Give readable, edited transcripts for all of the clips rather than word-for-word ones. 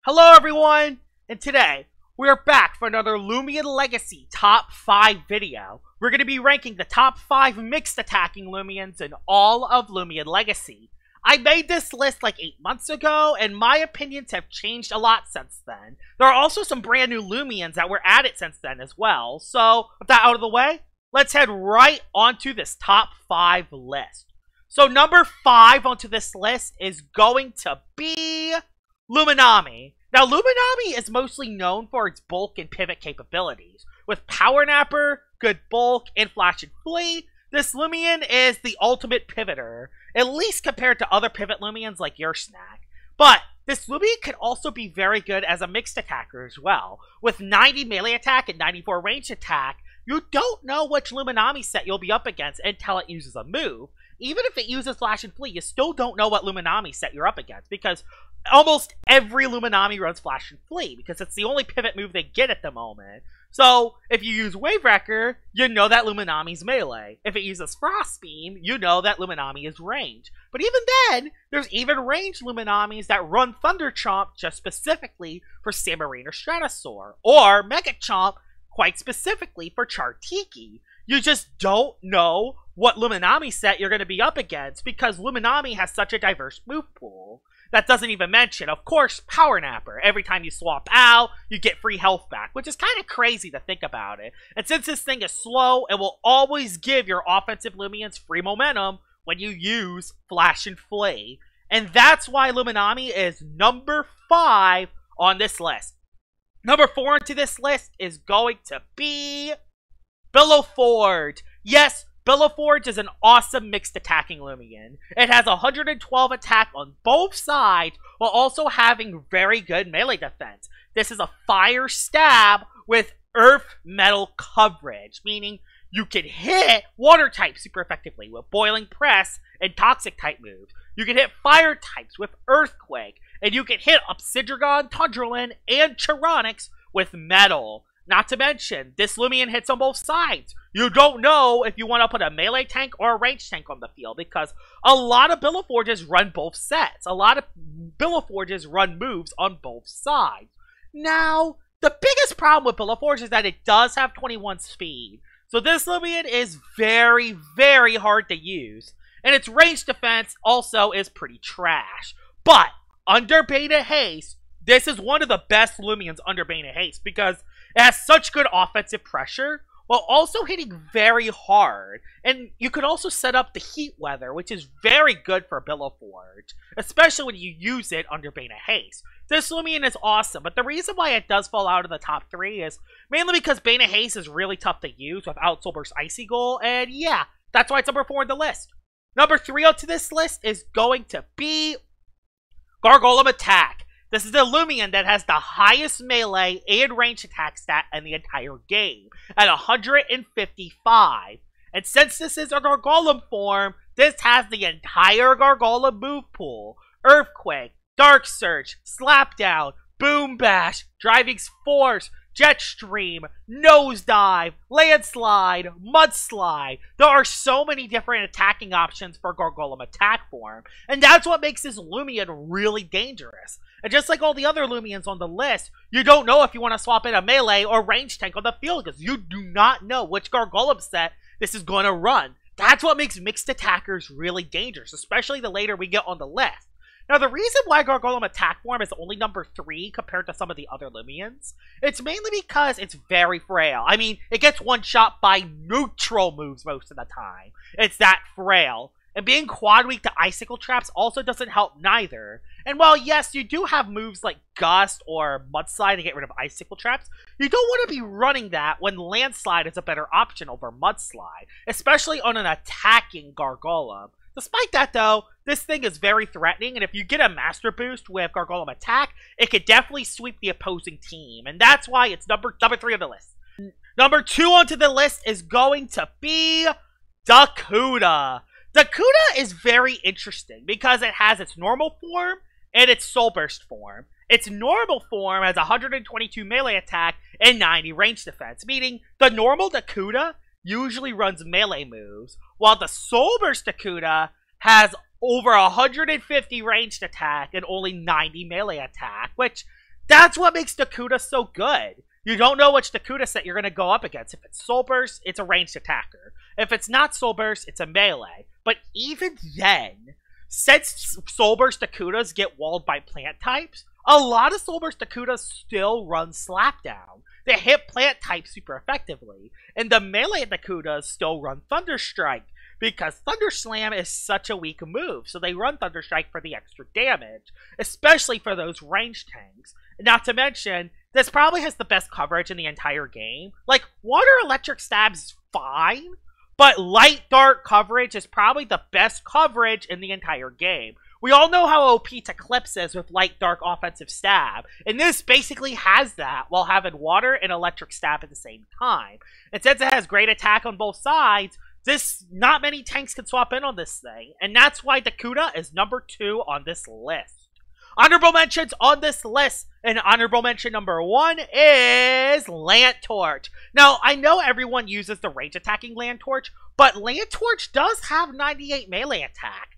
Hello everyone, and today we are back for another Loomian Legacy top 5 video. We're going to be ranking the top 5 mixed attacking Loomians in all of Loomian Legacy. I made this list like 8 months ago, and my opinions have changed a lot since then. There are also some brand new Loomians that were added since then as well. So, with that out of the way, let's head right onto this top 5 list. So number 5 onto this list is going to be Luminami. Now, Luminami is mostly known for its bulk and pivot capabilities. With Power Napper, good bulk, and Flash and Flee, this Loomian is the ultimate pivoter, at least compared to other pivot Loomians like your Snack. But this Loomian can also be very good as a mixed attacker as well. With 90 melee attack and 94 ranged attack, you don't know which Luminami set you'll be up against until it uses a move. Even if it uses Flash and Flee, you still don't know what Luminami set you're up against, because almost every Luminami runs Flash and Flee, because it's the only pivot move they get at the moment. So, if you use Wave Wrecker, you know that Luminami's melee. If it uses Frost Beam, you know that Luminami is ranged. But even then, there's even ranged Luminamis that run Thunder Chomp just specifically for Samarine or Stratosaur, or Mega Chomp quite specifically for Chartiki. You just don't know what Luminami set you're going to be up against, because Luminami has such a diverse move pool. That doesn't even mention, of course, Power Napper. Every time you swap out, you get free health back, which is kind of crazy to think about it. And since this thing is slow, it will always give your offensive Loomians free momentum when you use Flash and Flee. And that's why Luminami is number 5 on this list. Number 4 into this list is going to be Billowforge. Yes, Billowforge is an awesome mixed attacking Loomian. It has 112 attack on both sides, while also having very good melee defense. This is a fire stab with earth metal coverage, meaning you can hit water types super effectively with Boiling Press and toxic type moves. You can hit fire types with Earthquake, and you can hit Obsidian, Tundralin, and Chironix with metal. Not to mention, this Loomian hits on both sides. You don't know if you want to put a melee tank or a ranged tank on the field, because a lot of Billowforges run both sets. A lot of Billowforges run moves on both sides. Now, the biggest problem with Billowforge is that it does have 21 speed. So this Loomian is very, very hard to use. And its range defense also is pretty trash. But, under Beta Haste, this is one of the best Loomians under Beta Haste, because it has such good offensive pressure, while also hitting very hard. And you could also set up the Heat Weather, which is very good for Billowforge, especially when you use it under Beta Haste. This Loomian is awesome, but the reason why it does fall out of the top 3 is mainly because Beta Haste is really tough to use without Soulburst Icy Goal, and yeah, that's why it's number 4 on the list. Number 3 onto this list is going to be Garum Attack. This is the Loomian that has the highest melee and range attack stat in the entire game, at 155. And since this is a Gargolem form, this has the entire Gargolem move pool. Earthquake, Dark Surge, Slapdown, Boom Bash, Driving Force, Jetstream, Nosedive, Landslide, Mudslide. There are so many different attacking options for Gargolem attack form, and that's what makes this Loomian really dangerous. And just like all the other Loomians on the list, you don't know if you want to swap in a melee or range tank on the field, because you do not know which Gargolem set this is going to run. That's what makes mixed attackers really dangerous, especially the later we get on the list. Now, the reason why Gargolem attack form is only number 3 compared to some of the other Loomians, it's mainly because it's very frail. I mean, it gets one-shot by neutral moves most of the time. It's that frail. And being quad weak to Icicle Traps also doesn't help neither. And while yes, you do have moves like Gust or Mudslide to get rid of Icicle Traps, you don't want to be running that when Landslide is a better option over Mudslide, especially on an attacking Gargolem. Despite that though, this thing is very threatening, and if you get a Master Boost with Gargolem Attack, it could definitely sweep the opposing team, and that's why it's number 3 on the list. Number 2 onto the list is going to be Duda. Duda is very interesting because it has its normal form and its Soul Burst form. Its normal form has 122 melee attack and 90 range defense, meaning the normal Duda usually runs melee moves, while the Soul Burst Duda has over 150 ranged attack and only 90 melee attack, which That's what makes Duda so good. You don't know which Duda set you're going to go up against. If it's Soul Burst, it's a ranged attacker. If it's not Soul Burst, it's a melee. But even then, since Soul Burst Dudas get walled by plant types, a lot of Soul Burst Dudas still run Slapdown. They hit plant types super effectively. And the melee Dudas still run Thunder Strike, because Thunder Slam is such a weak move, so they run Thunder Strike for the extra damage, especially for those ranged tanks. Not to mention, this probably has the best coverage in the entire game. Like, Water Electric Stab's fine, but Light Dart coverage is probably the best coverage in the entire game. We all know how OP Eclipse is with Light Dark Offensive Stab, and this basically has that while having Water and Electric Stab at the same time. And since it has great attack on both sides, not many tanks can swap in on this thing, and that's why Duda is number 2 on this list. Honorable mentions on this list, and honorable mention number 1 is Land Torch. Now, I know everyone uses the range attacking Land Torch, but Land Torch does have 98 melee attack,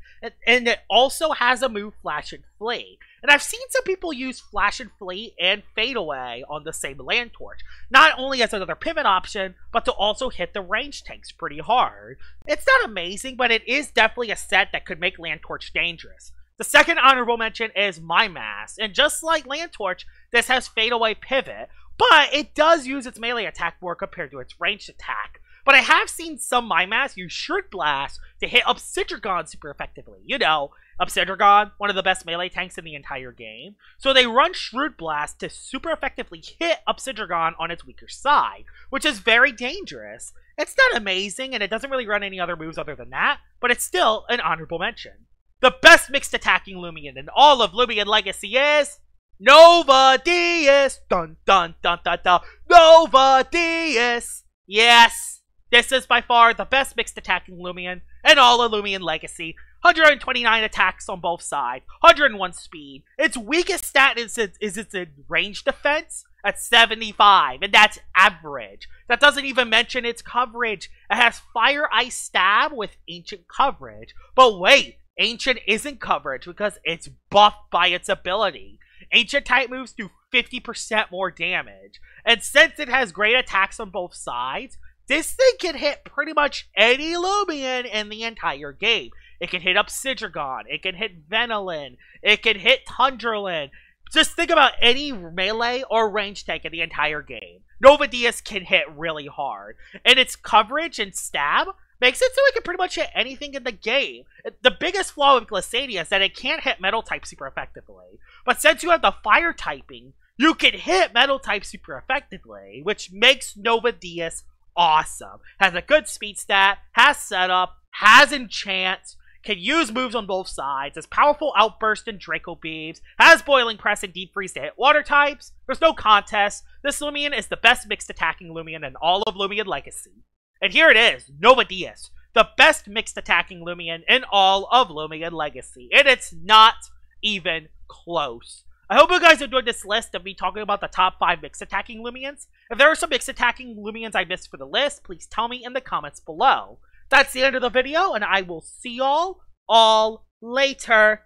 and it also has a move Flash and Flee. And I've seen some people use Flash and Flee and Fade Away on the same Land Torch, not only as another pivot option, but to also hit the range tanks pretty hard. It's not amazing, but it is definitely a set that could make Land Torch dangerous. The second honorable mention is My Mask, and just like Land Torch, this has Fade Away Pivot, but it does use its melee attack more compared to its ranged attack. But I have seen some My Mask use Shroud Blast to hit Obsidragon super effectively. You know, Obsidragon, one of the best melee tanks in the entire game. So they run Shroud Blast to super effectively hit Obsidragon on its weaker side, which is very dangerous. It's not amazing, and it doesn't really run any other moves other than that, but it's still an honorable mention. The best mixed attacking Loomian in all of Loomian Legacy is Nova Diaz. Dun dun dun dun dun. Nova Diaz. Yes, this is by far the best mixed attacking Loomian in all of Loomian Legacy. 129 attacks on both sides, 101 speed. Its weakest stat is its range defense at 75, and that's average. That doesn't even mention its coverage. It has Fire Ice Stab with Ancient coverage. But wait, Ancient isn't coverage because it's buffed by its ability. Ancient type moves do 50% more damage. And since it has great attacks on both sides, this thing can hit pretty much any Loomian in the entire game. It can hit Obsidragon, it can hit Venilin, it can hit Tundralin. Just think about any melee or range tank in the entire game. Nova Diaz can hit really hard. And its coverage and stab makes it so it can pretty much hit anything in the game. The biggest flaw with Glycadia is that it can't hit metal type super effectively. But since you have the fire typing, you can hit metal type super effectively, which makes Nova Diaz awesome. Has a good speed stat, has setup, has enchant, can use moves on both sides, has powerful outburst and Draco Beams, has Boiling Press and Deep Freeze to hit water types. There's no contest. This Loomian is the best mixed attacking Loomian in all of Loomian Legacy. And here it is, Nova Diaz, the best mixed attacking Loomian in all of Loomian Legacy. And it's not even close. I hope you guys enjoyed this list of me talking about the top 5 mixed attacking Loomians. If there are some mixed attacking Loomians I missed for the list, please tell me in the comments below. That's the end of the video, and I will see y'all all later.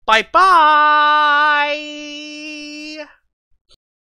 Bye-bye!